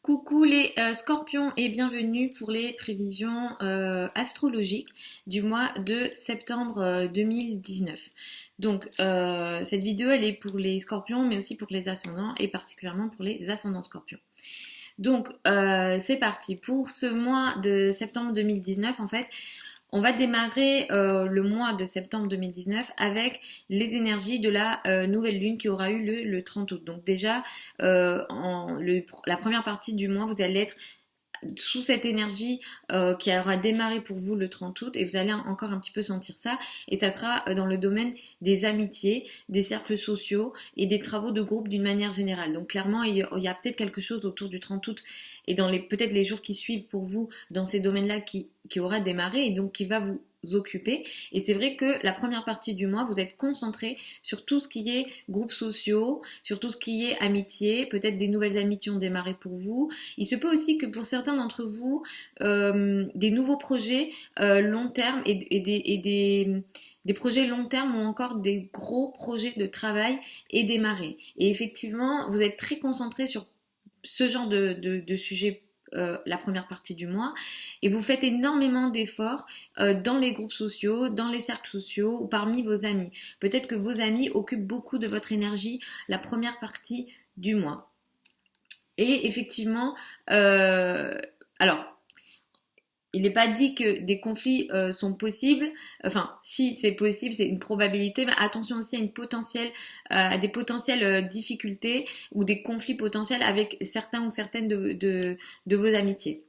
Coucou les scorpions et bienvenue pour les prévisions astrologiques du mois de septembre 2019. Donc cette vidéo elle est pour les scorpions mais aussi pour les ascendants et particulièrement pour les ascendants scorpions. Donc c'est parti pour ce mois de septembre 2019 en fait. On va démarrer le mois de septembre 2019 avec les énergies de la nouvelle lune qui aura eu le 30 août. Donc déjà, la première partie du mois, vous allez être sous cette énergie qui aura démarré pour vous le 30 août et vous allez encore un petit peu sentir ça et ça sera dans le domaine des amitiés, des cercles sociaux et des travaux de groupe d'une manière générale. Donc clairement il y a peut-être quelque chose autour du 30 août et dans peut-être les jours qui suivent pour vous dans ces domaines-là qui aura démarré et donc qui va vous occuper. Et c'est vrai que la première partie du mois, vous êtes concentré sur tout ce qui est groupes sociaux, sur tout ce qui est amitié, peut-être des nouvelles amitiés ont démarré pour vous. Il se peut aussi que pour certains d'entre vous, des nouveaux projets long terme des projets long terme ou encore des gros projets de travail aient démarré. Et effectivement, vous êtes très concentré sur ce genre de sujet la première partie du mois et vous faites énormément d'efforts dans les groupes sociaux, dans les cercles sociaux ou parmi vos amis. Peut-être que vos amis occupent beaucoup de votre énergie la première partie du mois. Et effectivement, alors il n'est pas dit que des conflits sont possibles. Enfin, si c'est possible, c'est une probabilité, mais attention aussi à des potentielles difficultés ou des conflits potentiels avec certains ou certaines de vos amitiés.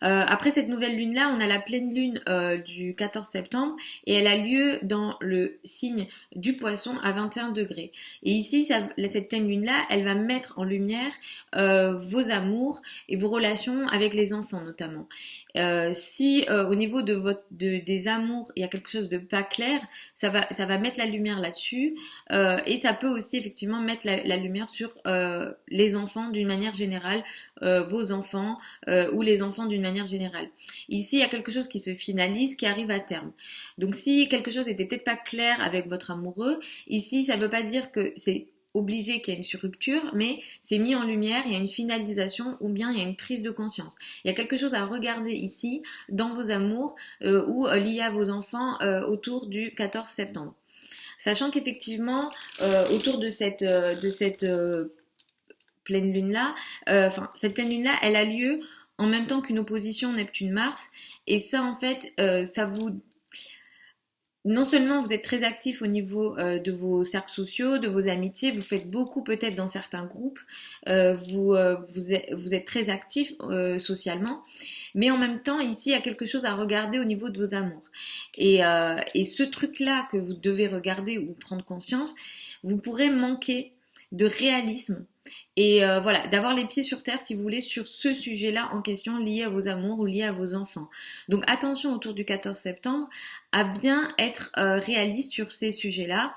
Après cette nouvelle lune-là, on a la pleine lune du 14 septembre et elle a lieu dans le signe du poisson à 21 degrés. Et ici, cette pleine lune-là, elle va mettre en lumière vos amours et vos relations avec les enfants notamment. Si au niveau des amours, il y a quelque chose de pas clair, ça va mettre la lumière là-dessus et ça peut aussi effectivement mettre la lumière sur les enfants d'une manière générale, vos enfants ou les enfants d'une manière générale. Ici, il y a quelque chose qui se finalise, qui arrive à terme. Donc si quelque chose n'était peut-être pas clair avec votre amoureux, ici, ça ne veut pas dire que c'est obligé qu'il y ait une rupture, mais c'est mis en lumière, il y a une finalisation ou bien il y a une prise de conscience. Il y a quelque chose à regarder ici dans vos amours ou lié à vos enfants autour du 14 septembre. Sachant qu'effectivement, autour de cette pleine lune-là, cette pleine lune-là, elle a lieu en même temps qu'une opposition Neptune-Mars, et ça en fait, ça vous non seulement vous êtes très actif au niveau de vos cercles sociaux, de vos amitiés, vous faites beaucoup peut-être dans certains groupes, vous êtes très actif socialement, mais en même temps ici il y a quelque chose à regarder au niveau de vos amours. Et ce truc-là que vous devez regarder ou prendre conscience, vous pourrez manquer de réalisme et voilà, d'avoir les pieds sur terre si vous voulez sur ce sujet-là en question lié à vos amours ou lié à vos enfants. Donc attention autour du 14 septembre à bien être réaliste sur ces sujets-là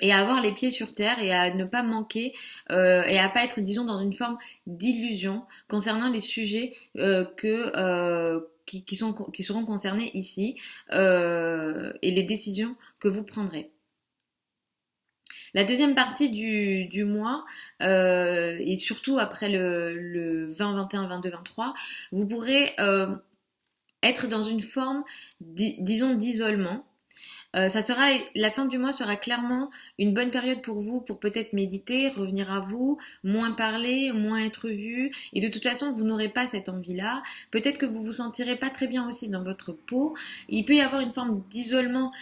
et à avoir les pieds sur terre et à ne pas manquer et à pas être disons dans une forme d'illusion concernant les sujets qui seront concernés ici et les décisions que vous prendrez. La deuxième partie du mois, et surtout après le 20, 21, 22, 23, vous pourrez être dans une forme, disons, d'isolement. La fin du mois sera clairement une bonne période pour vous pour peut-être méditer, revenir à vous, moins parler, moins être vu. Et de toute façon, vous n'aurez pas cette envie-là. Peut-être que vous vous sentirez pas très bien aussi dans votre peau. Il peut y avoir une forme d'isolement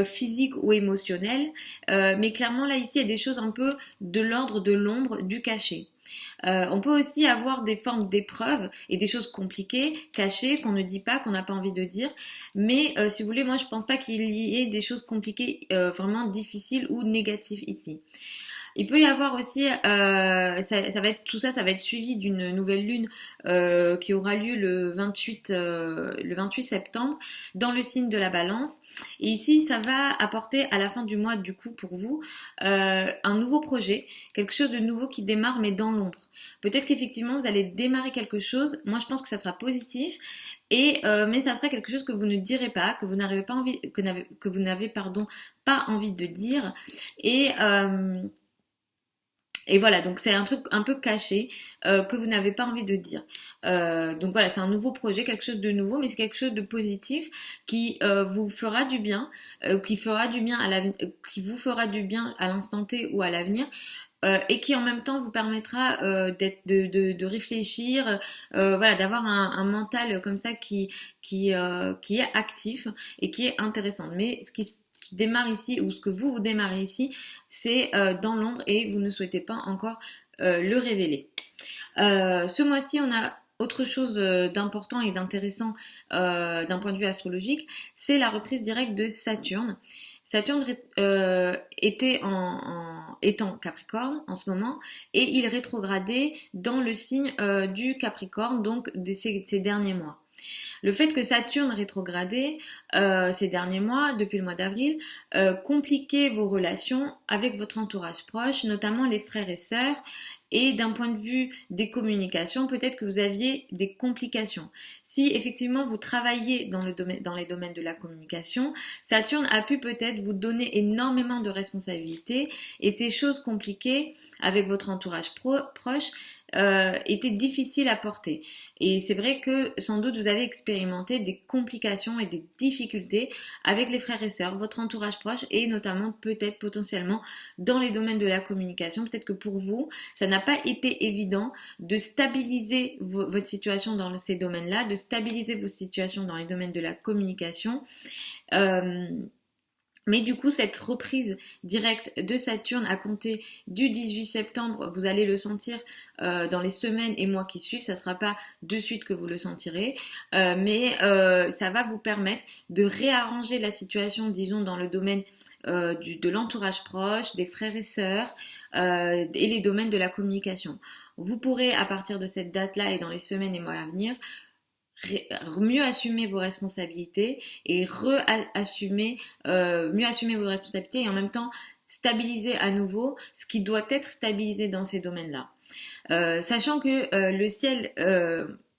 physique ou émotionnel. Mais clairement, là, ici, il y a des choses un peu de l'ordre de l'ombre, du caché. On peut aussi avoir des formes d'épreuves et des choses compliquées, cachées, qu'on ne dit pas, qu'on n'a pas envie de dire. Mais si vous voulez, moi je pense pas qu'il y ait des choses compliquées, vraiment difficiles ou négatives ici. Il peut y avoir aussi, tout ça, ça va être suivi d'une nouvelle lune qui aura lieu le 28 septembre dans le signe de la Balance. Et ici, ça va apporter à la fin du mois, du coup, pour vous, un nouveau projet, quelque chose de nouveau qui démarre, mais dans l'ombre. Peut-être qu'effectivement, vous allez démarrer quelque chose. Moi, je pense que ça sera positif. Mais ça sera quelque chose que vous ne direz pas, que vous n'avez pas envie, que vous n'avez, pardon, pas envie de dire. Et Et voilà, donc c'est un truc un peu caché que vous n'avez pas envie de dire. Donc voilà, c'est un nouveau projet, quelque chose de nouveau, mais c'est quelque chose de positif qui vous fera du bien, qui fera du bien qui vous fera du bien à l'instant T ou à l'avenir. Et qui en même temps vous permettra de réfléchir, voilà, d'avoir un mental comme ça qui est actif et qui est intéressant. Mais qui démarre ici, ou ce que vous démarrez ici, c'est dans l'ombre et vous ne souhaitez pas encore le révéler. Ce mois-ci, on a autre chose d'important et d'intéressant d'un point de vue astrologique, c'est la reprise directe de Saturne. Saturne est en Capricorne en ce moment et il rétrogradait dans le signe du Capricorne, donc ces derniers mois. Le fait que Saturne rétrogradait ces derniers mois, depuis le mois d'avril, compliquait vos relations avec votre entourage proche, notamment les frères et sœurs. Et d'un point de vue des communications, peut-être que vous aviez des complications. Si effectivement vous travaillez dans les domaines de la communication, Saturne a pu peut-être vous donner énormément de responsabilités et ces choses compliquées avec votre entourage proche étaient difficiles à porter. Et c'est vrai que sans doute vous avez expérimenté des complications et des difficultés avec les frères et sœurs, votre entourage proche et notamment peut-être potentiellement dans les domaines de la communication. Peut-être que pour vous, ça n'a pas été évident de stabiliser votre situation dans ces domaines-là, de stabiliser vos situations dans les domaines de la communication. Mais du coup, cette reprise directe de Saturne à compter du 18 septembre, vous allez le sentir dans les semaines et mois qui suivent. Ça ne sera pas de suite que vous le sentirez, mais ça va vous permettre de réarranger la situation, disons, dans le domaine de l'entourage proche, des frères et sœurs et les domaines de la communication. Vous pourrez, à partir de cette date-là et dans les semaines et mois à venir, mieux assumer vos responsabilités et mieux assumer vos responsabilités et en même temps stabiliser à nouveau ce qui doit être stabilisé dans ces domaines-là. Sachant que le ciel,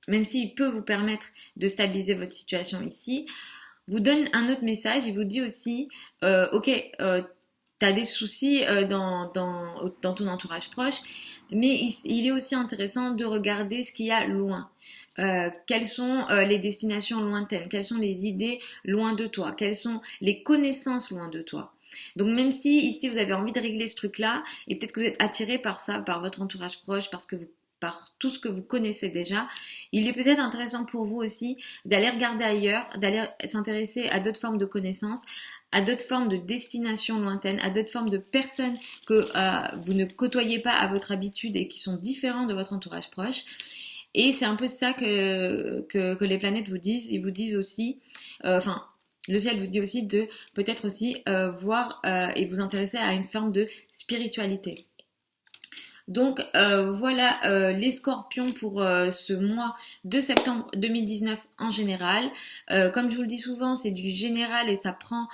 même s'il peut vous permettre de stabiliser votre situation ici, vous donne un autre message. Il vous dit aussi, ok, tu as des soucis dans ton entourage proche, mais il est aussi intéressant de regarder ce qu'il y a loin. Quelles sont les destinations lointaines, quelles sont les idées loin de toi, quelles sont les connaissances loin de toi. Donc même si ici vous avez envie de régler ce truc-là, et peut-être que vous êtes attiré par ça, par votre entourage proche, par tout ce que vous connaissez déjà, il est peut-être intéressant pour vous aussi d'aller regarder ailleurs, d'aller s'intéresser à d'autres formes de connaissances, à d'autres formes de destinations lointaines, à d'autres formes de personnes que vous ne côtoyez pas à votre habitude et qui sont différentes de votre entourage proche. Et c'est un peu ça que les planètes vous disent. Ils vous disent aussi, le ciel vous dit aussi de peut-être aussi voir et vous intéresser à une forme de spiritualité. Donc voilà les scorpions pour ce mois de septembre 2019 en général. Comme je vous le dis souvent, c'est du général et ça prend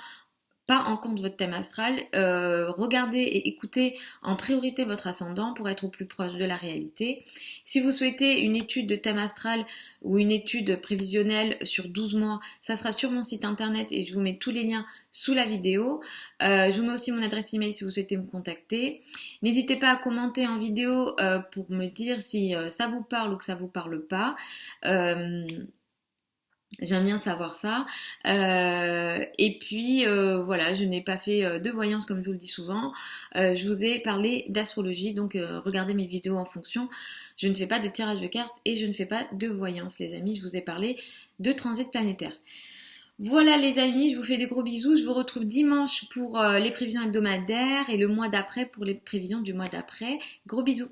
pas en compte votre thème astral. Regardez et écoutez en priorité votre ascendant pour être au plus proche de la réalité. Si vous souhaitez une étude de thème astral ou une étude prévisionnelle sur 12 mois, ça sera sur mon site internet et je vous mets tous les liens sous la vidéo. Je vous mets aussi mon adresse email si vous souhaitez me contacter. N'hésitez pas à commenter en vidéo pour me dire si ça vous parle ou que ça vous parle pas. J'aime bien savoir ça. Et puis voilà, je n'ai pas fait de voyance comme je vous le dis souvent. Je vous ai parlé d'astrologie, donc regardez mes vidéos en fonction. Je ne fais pas de tirage de cartes et je ne fais pas de voyance, les amis. Je vous ai parlé de transit planétaire. Voilà les amis, je vous fais des gros bisous. Je vous retrouve dimanche pour les prévisions hebdomadaires et le mois d'après pour les prévisions du mois d'après. Gros bisous.